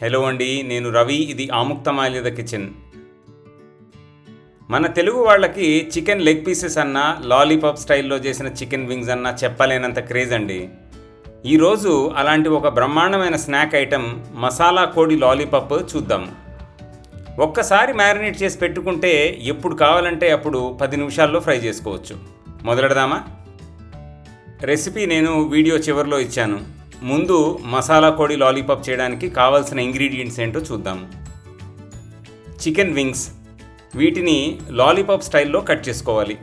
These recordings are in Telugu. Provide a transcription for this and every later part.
హలో అండి, నేను రవి. ఇది ఆముక్తమాల్యద కిచెన్. మన తెలుగు వాళ్ళకి చికెన్ లెగ్ పీసెస్ అన్నా, లాలీపాప్ స్టైల్లో చేసిన చికెన్ వింగ్స్ అన్నా చెప్పలేనంత క్రేజ్ అండి. ఈరోజు అలాంటి ఒక బ్రహ్మాండమైన స్నాక్ ఐటెం మసాలా కోడి లాలీపాప్ చూద్దాం. ఒక్కసారి మ్యారినేట్ చేసి పెట్టుకుంటే ఎప్పుడు కావాలంటే అప్పుడు 10 నిమిషాల్లో ఫ్రై చేసుకోవచ్చు. మొదలెడదామా? రెసిపీ నేను వీడియో చివరిలో ఇచ్చాను. ముందు మసాలా కోడి లాలీపాప్ చేయడానికి కావాల్సిన ఇంగ్రీడియంట్స్ ఏంటో చూద్దాం. చికెన్ వింగ్స్, వీటిని లాలీపాప్ స్టైల్లో కట్ చేసుకోవాలి.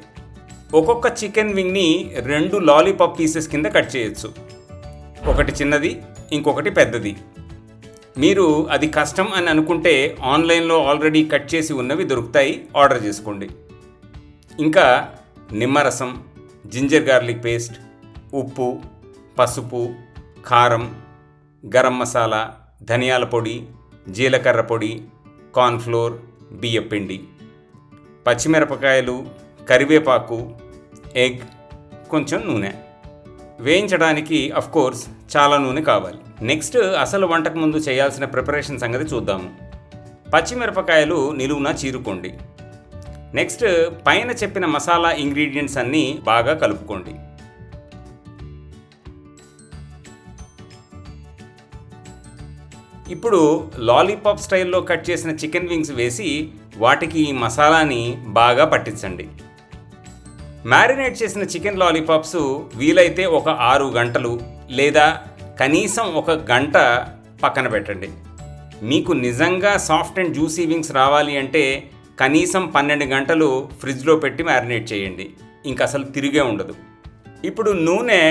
ఒక్కొక్క చికెన్ వింగ్ని 2 లాలీపాప్ పీసెస్ కింద కట్ చేయొచ్చు. ఒకటి చిన్నది, ఇంకొకటి పెద్దది. మీరు అది కష్టం అని అనుకుంటే ఆన్లైన్లో ఆల్రెడీ కట్ చేసి ఉన్నవి దొరుకుతాయి, ఆర్డర్ చేసుకోండి. ఇంకా నిమ్మరసం, జింజర్ గార్లిక్ పేస్ట్, ఉప్పు, పసుపు, కారం, గరం మసాలా, ధనియాల పొడి, జీలకర్ర పొడి, కార్న్ఫ్లోర్, బియ్యపిండి, పచ్చిమిరపకాయలు, కరివేపాకు, ఎగ్, కొంచెం నూనె. వేయించడానికి అఫ్కోర్స్ చాలా నూనె కావాలి. నెక్స్ట్ అసలు వంటకు ముందు చేయాల్సిన ప్రిపరేషన్ సంగతి చూద్దాము. పచ్చిమిరపకాయలు నిలువున చీరుకోండి. నెక్స్ట్ పైన చెప్పిన మసాలా ఇంగ్రీడియంట్స్ అన్నీ బాగా కలుపుకోండి. ఇప్పుడు లాలీపాప్ స్టైల్లో కట్ చేసిన చికెన్ వింగ్స్ వేసి వాటికి ఈ మసాలాని బాగా పట్టించండి. మ్యారినేట్ చేసిన చికెన్ లాలీపాప్స్ వీలైతే ఒక 6 గంటలు లేదా కనీసం 1 గంట పక్కన పెట్టండి. మీకు నిజంగా సాఫ్ట్ అండ్ జ్యూసీ వింగ్స్ రావాలి అంటే కనీసం 12 గంటలు ఫ్రిడ్జ్లో పెట్టి మ్యారినేట్ చేయండి. ఇంక అసలు తిరిగే ఉండదు. ఇప్పుడు నూనె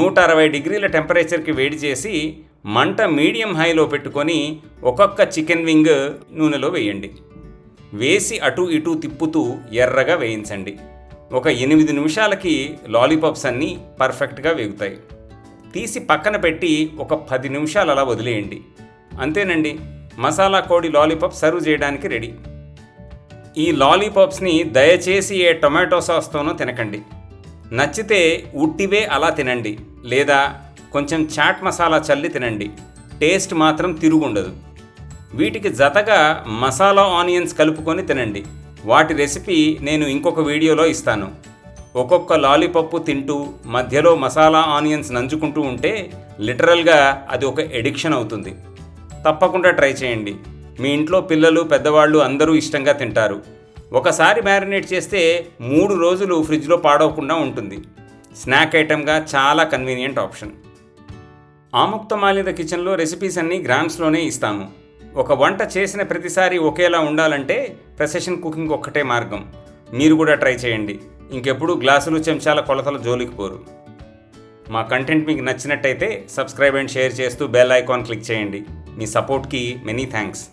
160 డిగ్రీల టెంపరేచర్కి వేడి చేసి మంట మీడియం హైలో పెట్టుకొని ఒక్కొక్క చికెన్ వింగ్ నూనెలో వేయండి. వేసి అటు ఇటు తిప్పుతూ ఎర్రగా వేయించండి. ఒక 8 నిమిషాలకి లాలీపాప్స్ అన్నీ పర్ఫెక్ట్గా వేగుతాయి. తీసి పక్కన పెట్టి ఒక 10 నిమిషాలు అలా వదిలేయండి. అంతేనండి, మసాలా కోడి లాలీపాప్ సర్వ్ చేయడానికి రెడీ. ఈ లాలీపాప్స్ని దయచేసి ఏ టొమాటో సాస్తోనో తినకండి. నచ్చితే ఉట్టివే అలా తినండి, లేదా కొంచెం చాట్ మసాలా చల్లి తినండి. టేస్ట్ మాత్రం తిరుగుండదు. వీటికి జతగా మసాలా ఆనియన్స్ కలుపుకొని తినండి. వాటి రెసిపీ నేను ఇంకొక వీడియోలో ఇస్తాను. ఒక్కొక్క లాలీపప్పు తింటూ మధ్యలో మసాలా ఆనియన్స్ నంచుకుంటూ ఉంటే లిటరల్గా అది ఒక ఎడిక్షన్ అవుతుంది. తప్పకుండా ట్రై చేయండి. మీ ఇంట్లో పిల్లలు, పెద్దవాళ్ళు అందరూ ఇష్టంగా తింటారు. ఒకసారి మ్యారినేట్ చేస్తే 3 రోజులు ఫ్రిడ్జ్లో పాడవకుండా ఉంటుంది. స్నాక్ ఐటెంగా చాలా కన్వీనియంట్ ఆప్షన్. ఆముక్తమాల్యద కిచెన్లో రెసిపీస్ అన్నీ గ్రామ్స్లోనే ఇస్తాము. ఒక వంట చేసిన ప్రతిసారి ఒకేలా ఉండాలంటే ప్రెసిషన్ కుకింగ్ ఒక్కటే మార్గం. మీరు కూడా ట్రై చేయండి. ఇంకెప్పుడు గ్లాసులు, చెంచాల కొలతల జోలికి పోరు. మా కంటెంట్ మీకు నచ్చినట్టయితే సబ్స్క్రైబ్ అండ్ షేర్ చేస్తూ బెల్ ఐకాన్ క్లిక్ చేయండి. మీ సపోర్ట్కి మెనీ థ్యాంక్స్.